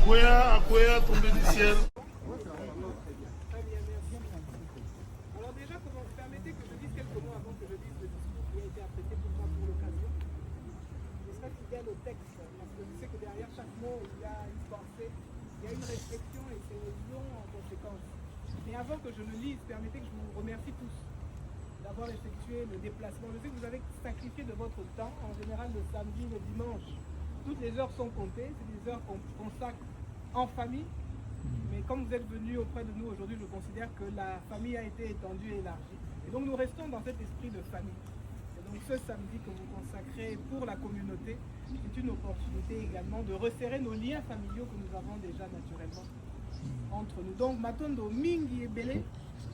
Akwea tombé du ciel. Alors déjà, permettez que je dise quelques mots avant que je dise le discours qui a été apprêté pour moi pour l'occasion. Je serai fidèle au texte, parce que je sais que derrière chaque mot, il y a une pensée, il y a une réflexion et c'est long en conséquence. Mais avant que je le lise, permettez que je vous remercie tous d'avoir effectué le déplacement. Je sais que vous avez sacrifié de votre temps, en général le samedi, le dimanche. Toutes les heures sont comptées, c'est des heures qu'on consacre en famille. Mais comme vous êtes venus auprès de nous aujourd'hui, je considère que la famille a été étendue et élargie. Et donc nous restons dans cet esprit de famille. Et donc ce samedi que vous consacrez pour la communauté, c'est une opportunité également de resserrer nos liens familiaux que nous avons déjà naturellement entre nous. Donc Matondo Mingi et Belé,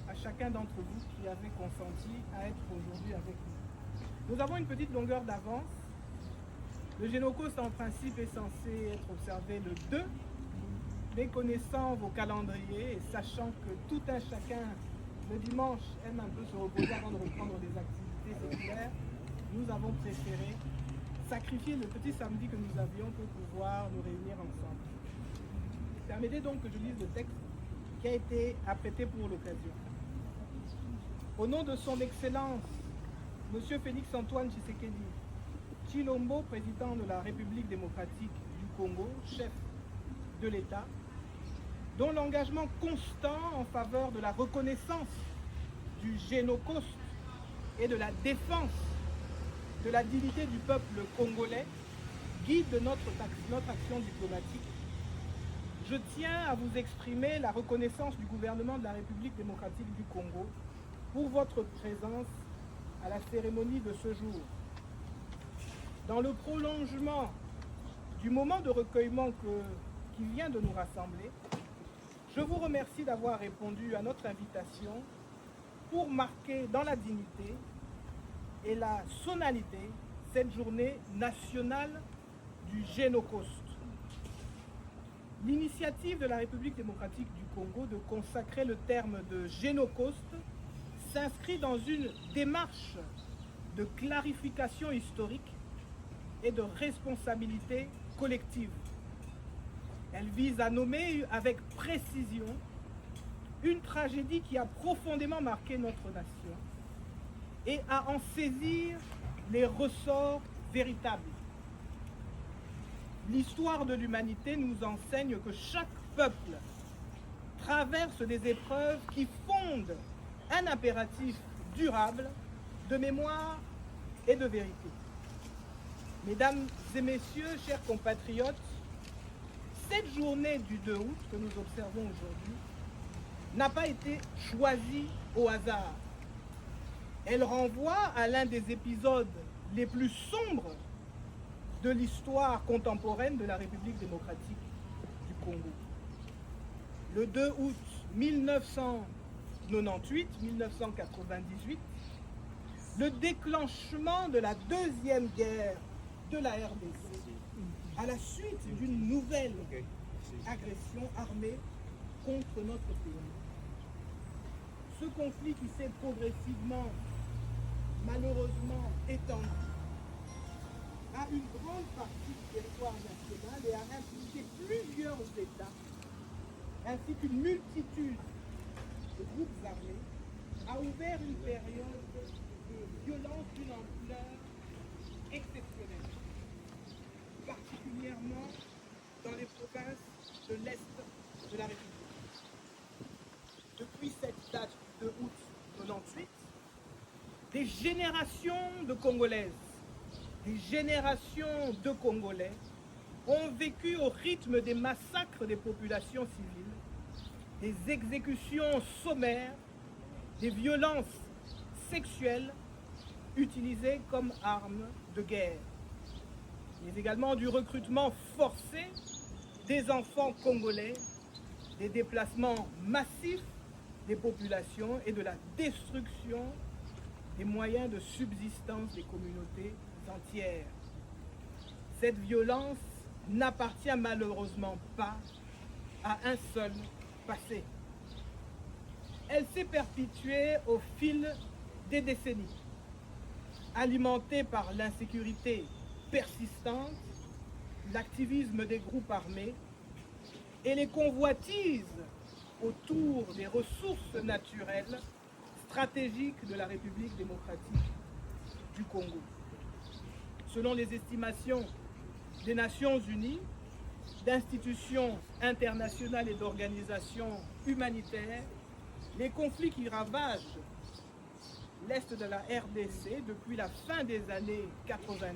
à chacun d'entre vous qui avez consenti à être aujourd'hui avec nous. Nous avons une petite longueur d'avance. Le Génocos en principe est censé être observé le 2. Mais connaissant vos calendriers et sachant que tout un chacun le dimanche aime un peu se reposer avant de reprendre des activités séculaires, nous avons préféré sacrifier le petit samedi que nous avions pour pouvoir nous réunir ensemble. Permettez donc que je lise le texte qui a été apprêté pour l'occasion. Au nom de son Excellence, M. Félix Antoine Tshisekedi Tshilombo, président de la République démocratique du Congo, chef de l'État, dont l'engagement constant en faveur de la reconnaissance du Génocos et de la défense de la dignité du peuple congolais guide notre action diplomatique, je tiens à vous exprimer la reconnaissance du gouvernement de la République démocratique du Congo pour votre présence à la cérémonie de ce jour. Dans le prolongement du moment de recueillement qui vient de nous rassembler, je vous remercie d'avoir répondu à notre invitation pour marquer dans la dignité et la sonalité cette journée nationale du Génocos. L'initiative de la République démocratique du Congo de consacrer le terme de Génocos s'inscrit dans une démarche de clarification historique et de responsabilité collective. Elle vise à nommer avec précision une tragédie qui a profondément marqué notre nation et à en saisir les ressorts véritables. L'histoire de l'humanité nous enseigne que chaque peuple traverse des épreuves qui fondent un impératif durable de mémoire et de vérité. Mesdames et messieurs, chers compatriotes, cette journée du 2 août que nous observons aujourd'hui n'a pas été choisie au hasard. Elle renvoie à l'un des épisodes les plus sombres de l'histoire contemporaine de la République démocratique du Congo. Le 2 août 1998, le déclenchement de la deuxième guerre de la RDC à la suite d'une nouvelle agression armée contre notre pays. Ce conflit qui s'est progressivement, malheureusement, étendu à une grande partie du territoire national et a impliqué plusieurs États, ainsi qu'une multitude de groupes armés, a ouvert une période de violence d'une ampleur exceptionnelle, particulièrement dans les provinces de l'Est de la République. Depuis cette date de août 98, des générations de Congolaises, des générations de Congolais ont vécu au rythme des massacres des populations civiles, des exécutions sommaires, des violences sexuelles utilisées comme armes de guerre, mais également du recrutement forcé des enfants congolais, des déplacements massifs des populations et de la destruction des moyens de subsistance des communautés entières. Cette violence n'appartient malheureusement pas à un seul passé. Elle s'est perpétuée au fil des décennies, alimentée par l'insécurité persistante, l'activisme des groupes armés et les convoitises autour des ressources naturelles stratégiques de la République démocratique du Congo. Selon les estimations des Nations Unies, d'institutions internationales et d'organisations humanitaires, les conflits qui ravagent l'Est de la RDC depuis la fin des années 90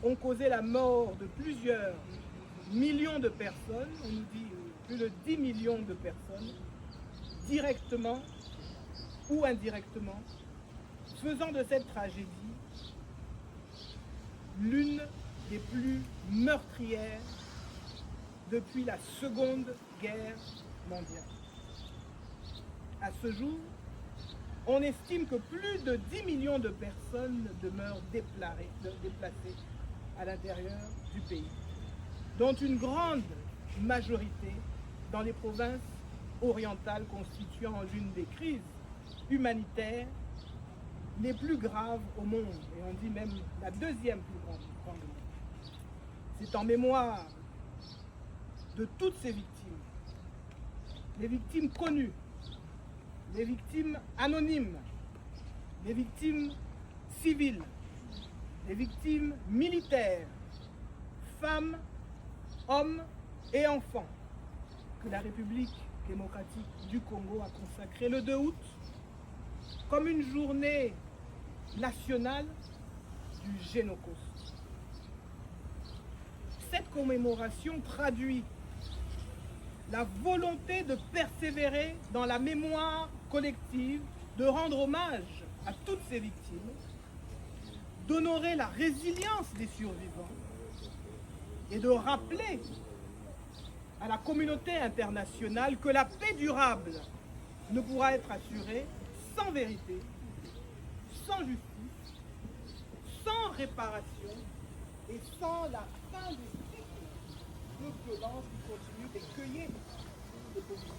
ont causé la mort de plusieurs millions de personnes, on nous dit plus de 10 millions de personnes, directement ou indirectement, faisant de cette tragédie l'une des plus meurtrières depuis la Seconde Guerre mondiale. À ce jour, on estime que plus de 10 millions de personnes demeurent déplacées à l'intérieur du pays, dont une grande majorité dans les provinces orientales constituant l'une des crises humanitaires les plus graves au monde, et on dit même la deuxième plus grande au monde. C'est en mémoire de toutes ces victimes, les victimes connues, les victimes anonymes, les victimes civiles, les victimes militaires, femmes, hommes et enfants, que la République démocratique du Congo a consacré le 2 août comme une journée nationale du Génocauste. Cette commémoration traduit la volonté de persévérer dans la mémoire collective, de rendre hommage à toutes ces victimes, d'honorer la résilience des survivants et de rappeler à la communauté internationale que la paix durable ne pourra être assurée sans vérité, sans justice, sans réparation et sans la fin des cycles de violence qui continuent d'écueiller les populations.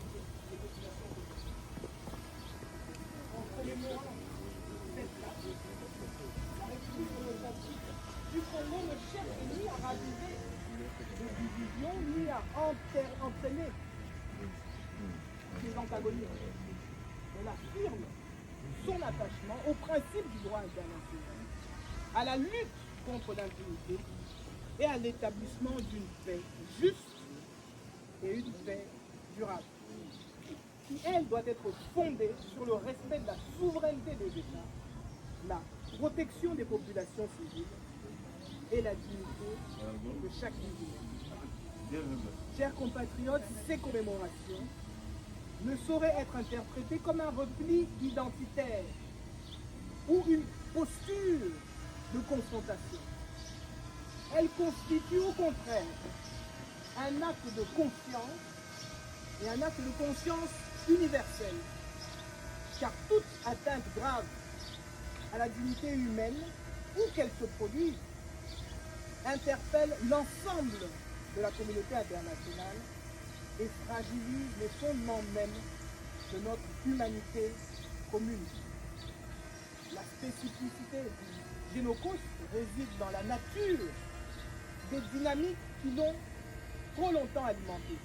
En commémorant cette date, la République démocratique du Congo ne cherche ni à raviver des divisions, ni à entraîner des antagonismes. Elle affirme son attachement au principe du droit international, à la lutte contre l'impunité et à l'établissement d'une paix juste et une paix durable, qui, elle, doit être fondée sur le respect de la souveraineté des États, la protection des populations civiles et la dignité de chaque individu. Chers compatriotes, ces commémorations ne sauraient être interprétées comme un repli identitaire ou une posture de confrontation. Elles constituent au contraire un acte de confiance et un acte de conscience universel, car toute atteinte grave à la dignité humaine, où qu'elle se produise, interpelle l'ensemble de la communauté internationale et fragilise les fondements mêmes de notre humanité commune. La spécificité du Génocauste réside dans la nature des dynamiques qui l'ont trop longtemps alimenté.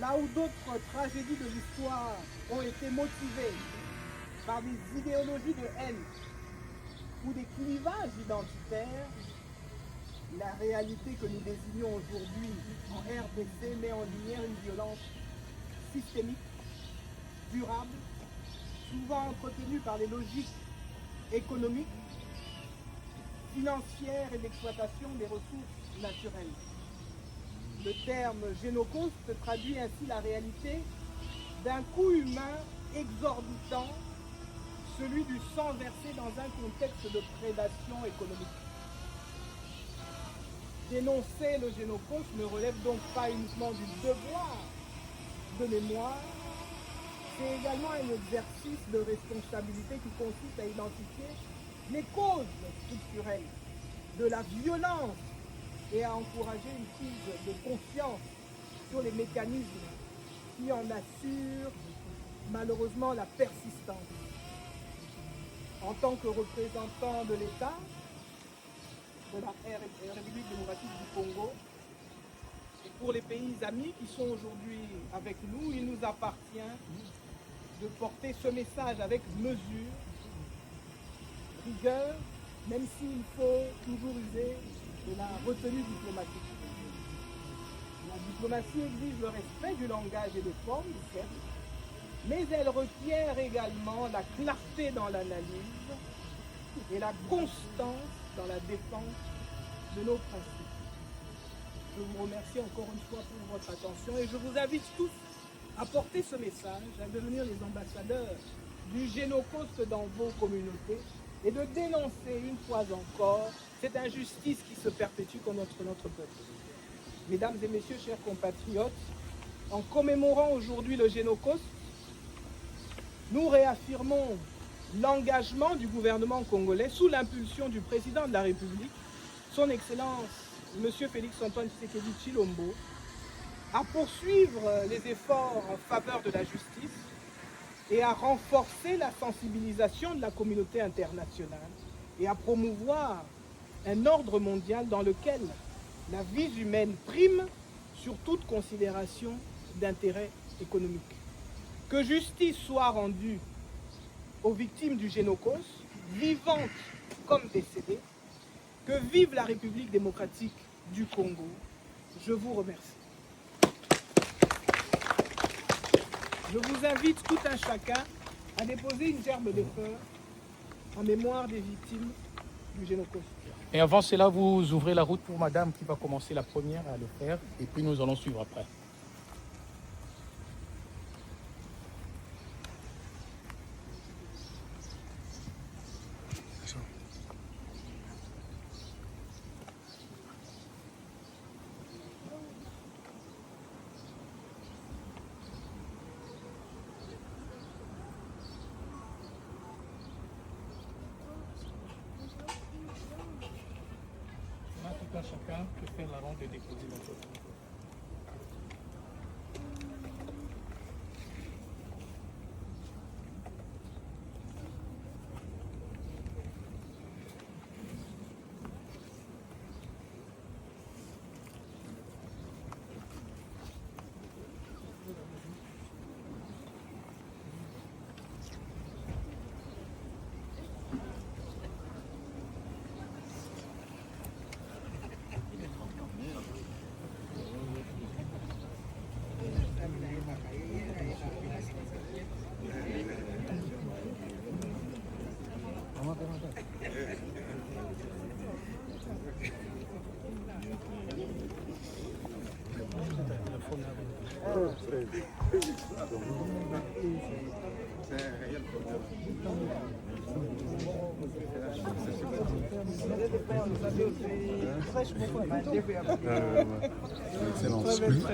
Là où d'autres tragédies de l'histoire ont été motivées par des idéologies de haine ou des clivages identitaires, la réalité que nous désignons aujourd'hui en RDC met en lumière une violence systémique, durable, souvent entretenue par les logiques économiques, financières et d'exploitation des ressources naturelles. Le terme génocauste traduit ainsi la réalité d'un coût humain exorbitant, celui du sang versé dans un contexte de prédation économique. Dénoncer le Génocauste ne relève donc pas uniquement du devoir de mémoire, c'est également un exercice de responsabilité qui consiste à identifier les causes structurelles de la violence et à encourager une prise de conscience sur les mécanismes qui en assurent malheureusement la persistance. En tant que représentant de l'État, de la République démocratique du Congo, pour les pays amis qui sont aujourd'hui avec nous, il nous appartient de porter ce message avec mesure, rigueur, même s'il faut toujours user de la retenue diplomatique. La diplomatie exige le respect du langage et des formes, certes, mais elle requiert également la clarté dans l'analyse et la constance dans la défense de nos principes. Je vous remercie encore une fois pour votre attention et je vous invite tous à porter ce message, à devenir les ambassadeurs du Génocost dans vos communautés et de dénoncer une fois encore cette injustice qui se perpétue contre notre peuple. Mesdames et messieurs, chers compatriotes, en commémorant aujourd'hui le Génocost, nous réaffirmons l'engagement du gouvernement congolais sous l'impulsion du président de la République, son Excellence M. Félix-Antoine Tshisekedi Tshilombo, à poursuivre les efforts en faveur de la justice et à renforcer la sensibilisation de la communauté internationale et à promouvoir un ordre mondial dans lequel la vie humaine prime sur toute considération d'intérêt économique. Que justice soit rendue aux victimes du Génocost, vivantes comme décédées. Que vive la République démocratique du Congo. Je vous remercie. Je vous invite tout un chacun à déposer une gerbe de fleurs en mémoire des victimes du Génocost. Et avant cela, vous ouvrez la route pour madame qui va commencer la première à le faire et puis nous allons suivre après. Chacun peut faire la ronde et déposer la chose.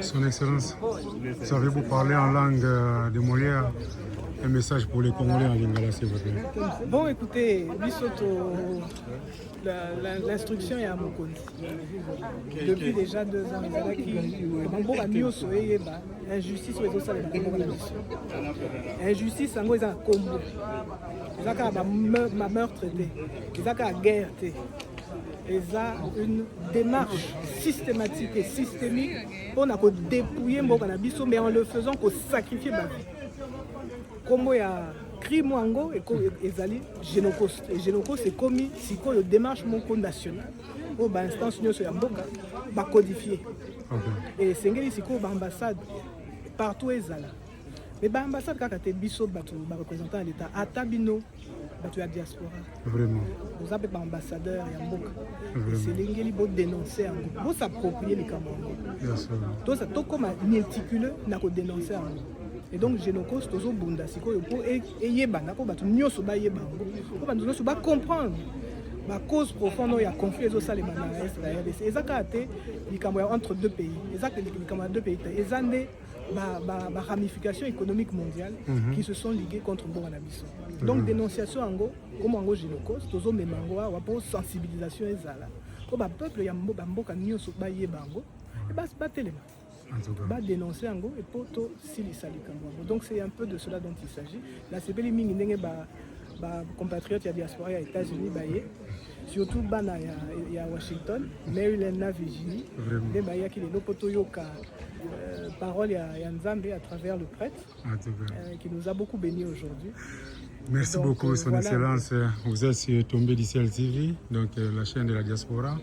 Son Excellence, savez-vous parler en langue de Molière? Un message pour les Congolais en Lingala, s'il vous plaît. Bon, écoutez, Bisoto, l'instruction est à mon compte. Depuis déjà 2 ans, injustice injustice en un combo. Ils ont ma meurtre, ils ont guerre. Ils ont une démarche systématique et systémique pour dépouiller Mbokanabiso, mais en le faisant pour sacrifier ma vie. Comme il y a crime wango et ezali Génocost. Et Génocost est commis si quoi le démarche monco national au instance nyonso ya mboka ba codifié. Et sengeli si quoi ambassade partout ezala. Mais ba ambassade kaka te biso batu ba représentant l'état atabino batu ya diaspora. Vraiment. Vous avez pas ambassadeur ya mboka. C'est l'engeli bo dénoncer en bo s'approprier les camarades. Bien sûr. Donc ça to comme méticuleux na ko dénoncer en. Et donc Génocost tozo bunda sikoyo po eyebana po batu nyonso ba yebana po batu nyonso ba comprendre ba cause profonde ya conflit ezo salema na Israël et ezaka te likambo entre deux pays ezaka likambo ya deux pays ezande ba ramification économique mondiale qui se sont ligués contre Mbokanabiso. Donc dénonciation ango comme ango Génocost tozo memango wa po sensibilisation ezala po ba peuple ya mboka nyonso ba yebango et ba batelema va dénoncer en gros et pour tout donc c'est un peu de cela dont il s'agit. La CPL Ming n'est pas compatriote à diaspora aux États-Unis surtout bana ya Washington, Maryland na Virginie. Nde bayaki lelo po toyoka parole ya Nzambe à travers le prêtre qui nous a beaucoup bénis aujourd'hui. Merci beaucoup, Son Excellence. Vous êtes sur Tombé du Ciel TV, donc la chaîne de la diaspora.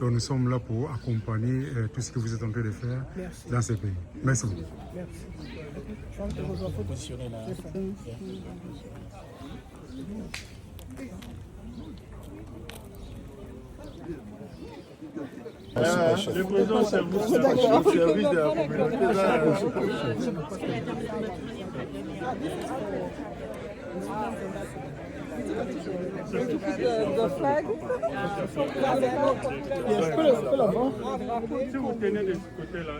Donc nous sommes là pour accompagner tout ce que vous êtes en train de faire dans ces pays. Merci beaucoup. Merci. Je vais te rejoindre. Positionner là. Le président service de la communauté. Si vous tenez de ce côté-là,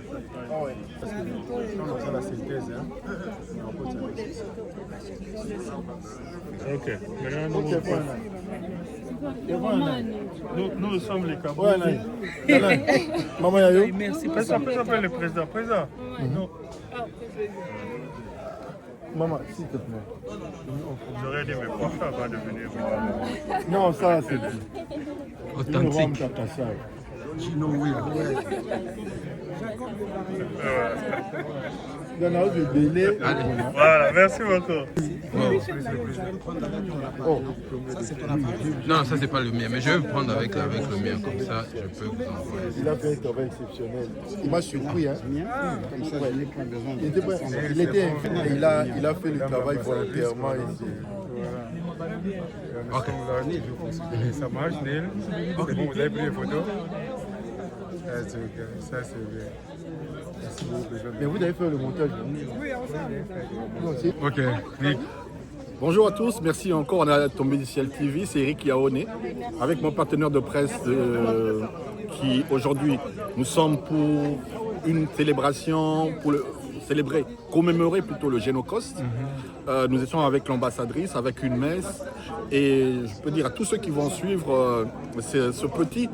ça sera la synthèse. Ok. Nous sommes les Camerounais. Maman Yayo. Merci. Président, le président. Président. Maman, s'il te plaît. J'aurais dit, mais pourquoi pas devenir Non, ça c'est Authentique. Voilà, merci beaucoup. Non, ça c'est pas le mien, mais je vais vous prendre avec le mien, comme ça je peux vous envoyer. Il a fait un travail exceptionnel. Il m'a surpris, hein. Comme ça, je n'ai pas besoin de... Il a fait le travail volontairement ici. Ok. Ça marche, Neil. C'est bon, vous avez pris les photos. Ça c'est bien. Merci beaucoup. Mais vous avez fait le montage. Ok, Nick. Bonjour à tous, merci encore. On a Tombé du Ciel TV, c'est Eric Yaone, avec mon partenaire de presse qui aujourd'hui nous sommes pour une célébration, commémorer plutôt le Génocoste. Nous étions avec l'ambassadrice, avec une messe, et je peux dire à tous ceux qui vont suivre ce petit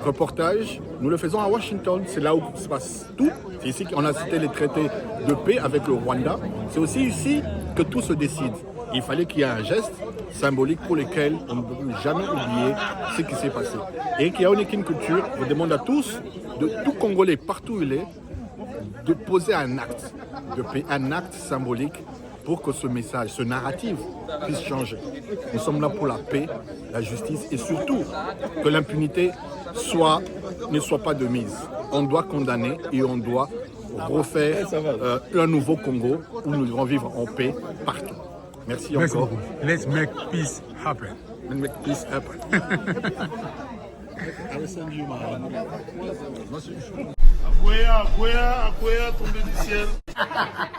reportage, nous le faisons à Washington, c'est là où se passe tout. C'est ici qu'on a cité les traités de paix avec le Rwanda. C'est aussi ici que tout se décide. Il fallait qu'il y ait un geste symbolique pour lequel on ne peut jamais oublier ce qui s'est passé. Et qu'il y a une culture, je demande à tous, de tout Congolais, partout où il est, de poser un acte de paix, un acte symbolique pour que ce message, ce narratif puisse changer. Nous sommes là pour la paix, la justice et surtout que l'impunité ne soit pas de mise. On doit condamner et on doit refaire un nouveau Congo où nous devons vivre en paix partout. Merci encore. Beaucoup. Let's make peace happen. Let's make peace happen. Akwea, Tombé du Ciel.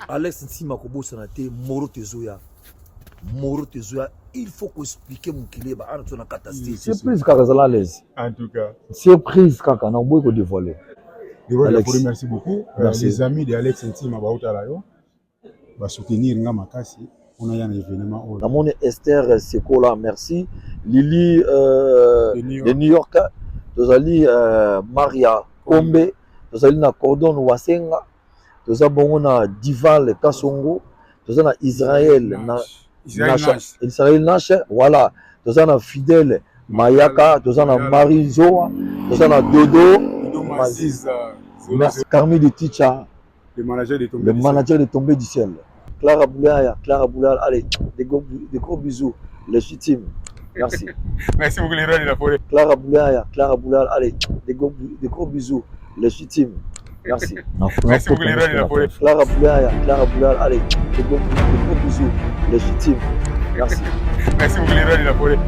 Alex Ntima kobosana te Moro Tezoya, il faut expliquer mon kileba ana tona catastrophe. Surprise kaka zala à l'aise. En tout cas, Surprise kaka na boy ko dévoiler. Alex, merci beaucoup. Merci. Les amis de Alex Ntima Bautalayo va soutenir nga makasi. On a un événement. Na mon Esther Sekola, merci. Lily de New York, tozali Maria Kombe, tozali na Cordon Wasenga, tozali bongo na Dival Kasongo, tozali na Israël Israël Nash, voilà, tozali na Fidèle Mayaka, tozali na Marie Zoa, tozali na Dodo merci. Carmi de Ticha, le manager de Tombé du Ciel. Clara Boulaya, allez, des gros bisous, légitime. Merci. Merci beaucoup les rois de la forêt. Clara Boulaya, allez, des gros bisous, légitime. Merci. Merci beaucoup les rois de la forêt. Clara Boulaya, allez, des gros bisous, légitime. Merci. Merci beaucoup les rois de la forêt.